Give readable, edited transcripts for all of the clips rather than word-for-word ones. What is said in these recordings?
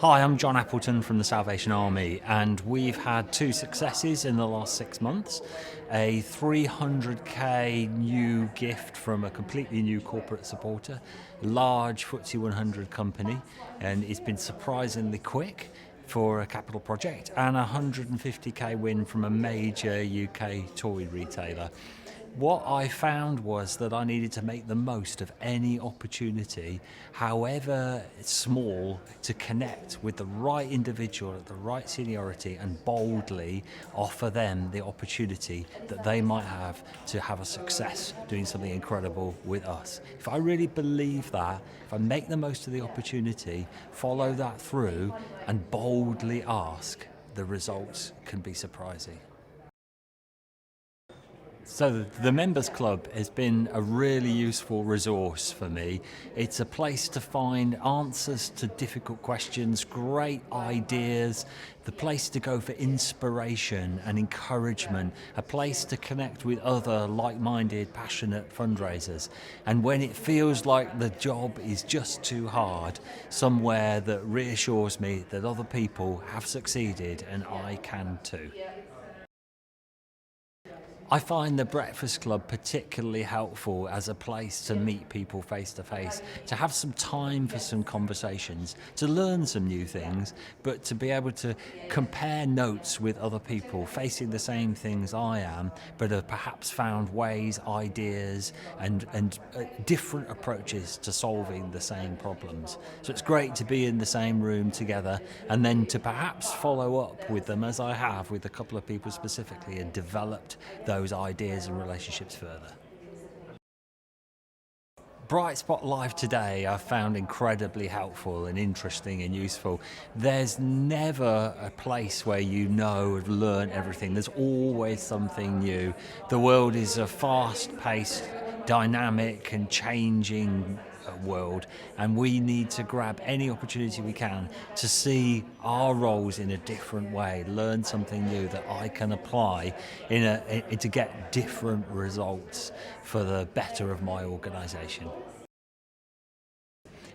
Hi, I'm John Appleton from the Salvation Army, and we've had two successes in the last 6 months. A 300k new gift from a completely new corporate supporter, large FTSE 100 company, and it's been surprisingly quick for a capital project, and a 150k win from a major UK toy retailer. What I found was that I needed to make the most of any opportunity, however small, to connect with the right individual at the right seniority and boldly offer them the opportunity that they might have to have a success doing something incredible with us. If I really believe that, if I make the most of the opportunity, follow that through and boldly ask, the results can be surprising. So the Members Club has been a really useful resource for me. It's a place to find answers to difficult questions, great ideas, the place to go for inspiration and encouragement, a place to connect with other like-minded, passionate fundraisers. And when it feels like the job is just too hard, somewhere that reassures me that other people have succeeded and I can too. I find the Breakfast Club particularly helpful as a place to meet people face to face, to have some time for some conversations, to learn some new things, but to be able to compare notes with other people facing the same things I am, but have perhaps found ways, ideas, and different approaches to solving the same problems. So it's great to be in the same room together, and then to perhaps follow up with them, as I have with a couple of people specifically, and developed those ideas and relationships further. Bright Spot Live today I've found incredibly helpful and interesting and useful. There's never a place where you know and learn everything. There's always something new. The world is a fast-paced, dynamic and changing world, and we need to grab any opportunity we can to see our roles in a different way, learn something new that I can apply to get different results for the better of my organisation.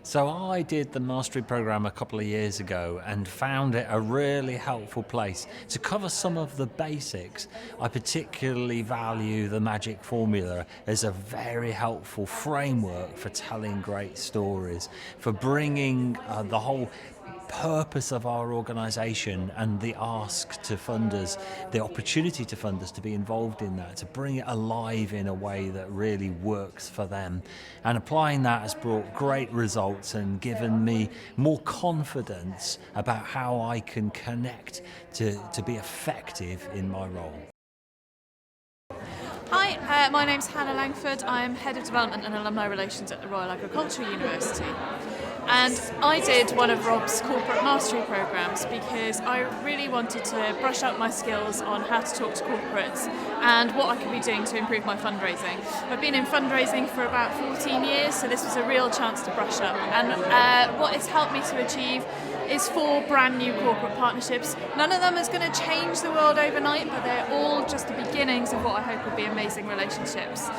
So I did the mastery program a couple of years ago and found it a really helpful place to cover some of the basics. I particularly value the magic formula as a very helpful framework for telling great stories, for bringing the whole purpose of our organisation and the ask to funders, the opportunity to funders to be involved in that, to bring it alive in a way that really works for them. And applying that has brought great results and given me more confidence about how I can connect to be effective in my role. Hi, my name's Hannah Langford. I'm Head of Development and Alumni Relations at the Royal Agricultural University. And I did one of Rob's corporate mastery programs because I really wanted to brush up my skills on how to talk to corporates and what I could be doing to improve my fundraising. I've been in fundraising for about 14 years, so this was a real chance to brush up. And what it's helped me to achieve is 4 brand new corporate partnerships. None of them is going to change the world overnight, but they're all just the beginnings of what I hope will be amazing relationships.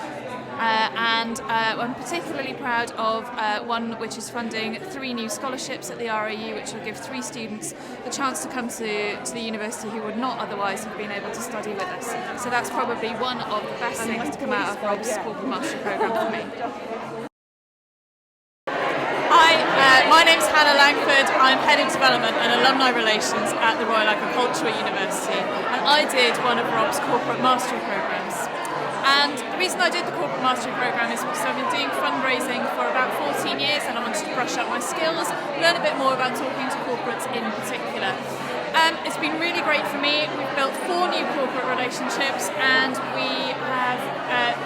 I'm particularly proud of one which is funding 3 new scholarships at the RAU, which will give 3 students the chance to come to the university who would not otherwise have been able to study with us. So that's probably one of the best things to come out of Rob's corporate mastery programme for me. Hi, my name's Hannah Langford. I'm Head of Development and Alumni Relations at the Royal Agricultural University, and I did one of Rob's corporate mastery programmes. And the reason I did the corporate mastery programme is because I've been doing fundraising for about 14 years and I wanted to brush up my skills, learn a bit more about talking to corporates in particular. It's been really great for me. We've built 4 new corporate relationships, and we have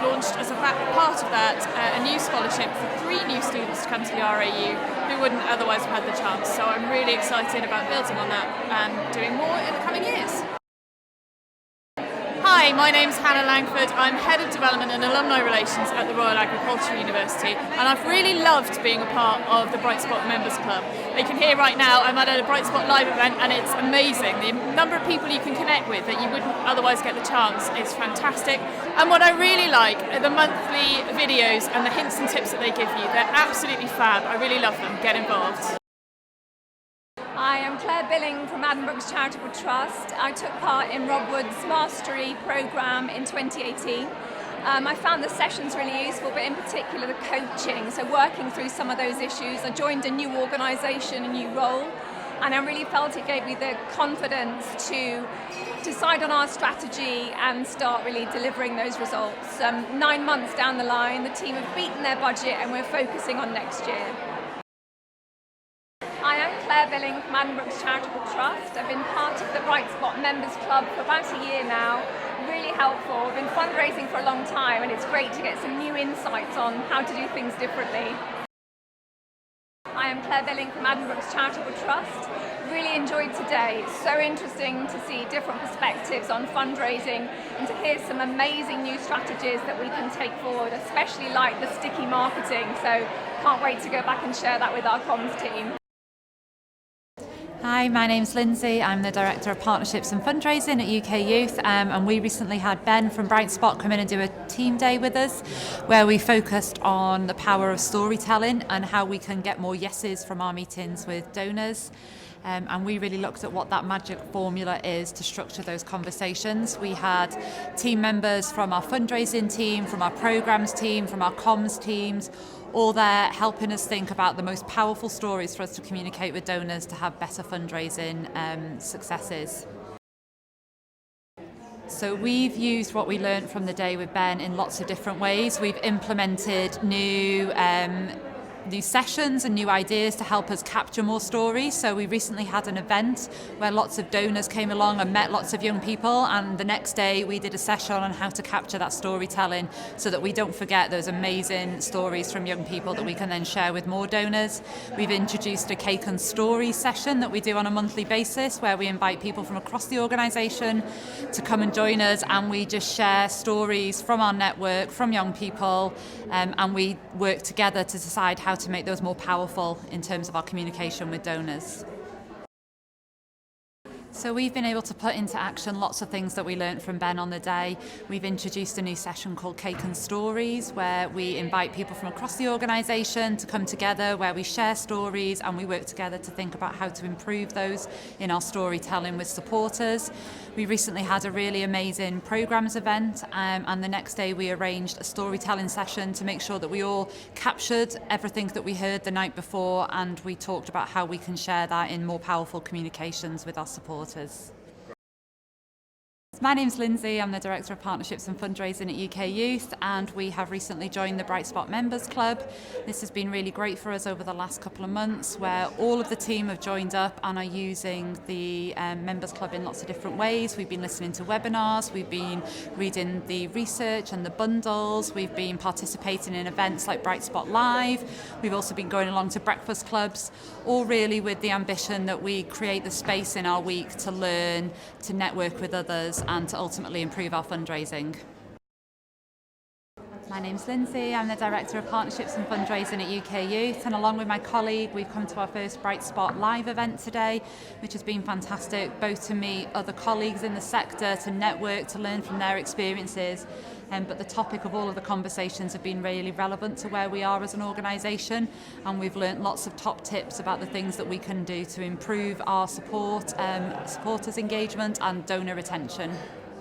launched as a part of that a new scholarship for 3 new students to come to the RAU who wouldn't otherwise have had the chance. So I'm really excited about building on that and doing more in the coming years. Hi, my name's Hannah Langford. I'm Head of Development and Alumni Relations at the Royal Agricultural University, and I've really loved being a part of the Bright Spot Members Club. You can hear right now I'm at a Bright Spot Live event, and it's amazing. The number of people you can connect with that you wouldn't otherwise get the chance is fantastic. And what I really like are the monthly videos and the hints and tips that they give you. They're absolutely fab. I really love them. Get involved. I am Claire Billing from Addenbrooke's Charitable Trust. I took part in Rob Wood's Mastery programme in 2018. I found the sessions really useful, but in particular the coaching, so working through some of those issues. I joined a new organisation, a new role, and I really felt it gave me the confidence to decide on our strategy and start really delivering those results. 9 months down the line, the team have beaten their budget and we're focusing on next year. I am Claire Billing from Addenbrooke's Charitable Trust. I've been part of the Bright Spot Members Club for about a year now. Really helpful. I've been fundraising for a long time and it's great to get some new insights on how to do things differently. I am Claire Billing from Addenbrooke's Charitable Trust. Really enjoyed today. It's so interesting to see different perspectives on fundraising and to hear some amazing new strategies that we can take forward, especially like the sticky marketing. So can't wait to go back and share that with our comms team. Hi, my name's Lindsay. I'm the Director of Partnerships and Fundraising at UK Youth, and we recently had Ben from Bright Spot come in and do a team day with us where we focused on the power of storytelling and how we can get more yeses from our meetings with donors. And we really looked at what that magic formula is to structure those conversations. We had team members from our fundraising team, from our programs team, from our comms teams, all there helping us think about the most powerful stories for us to communicate with donors to have better fundraising successes. So we've used what we learned from the day with Ben in lots of different ways. We've implemented new sessions and new ideas to help us capture more stories. So we recently had an event where lots of donors came along and met lots of young people, and the next day we did a session on how to capture that storytelling so that we don't forget those amazing stories from young people that we can then share with more donors. We've introduced a Cake and Stories session that we do on a monthly basis where we invite people from across the organisation to come and join us, and we just share stories from our network, from young people, and we work together to decide how to make those more powerful in terms of our communication with donors. So we've been able to put into action lots of things that we learned from Ben on the day. We've introduced a new session called Cake and Stories, where we invite people from across the organisation to come together, where we share stories and we work together to think about how to improve those in our storytelling with supporters. We recently had a really amazing programmes event, and the next day we arranged a storytelling session to make sure that we all captured everything that we heard the night before, and we talked about how we can share that in more powerful communications with our supporters. My name's Lindsay, I'm the Director of Partnerships and Fundraising at UK Youth, and we have recently joined the Bright Spot Members Club. This has been really great for us over the last couple of months, where all of the team have joined up and are using the Members Club in lots of different ways. We've been listening to webinars, we've been reading the research and the bundles, we've been participating in events like Bright Spot Live, we've also been going along to breakfast clubs, all really with the ambition that we create the space in our week to learn, to network with others, and to ultimately improve our fundraising. My name's Lindsay, I'm the Director of Partnerships and Fundraising at UK Youth, and along with my colleague we've come to our first Bright Spot Live event today, which has been fantastic, both to meet other colleagues in the sector, to network, to learn from their experiences, but the topic of all of the conversations have been really relevant to where we are as an organisation, and we've learnt lots of top tips about the things that we can do to improve our support, supporters' engagement and donor retention.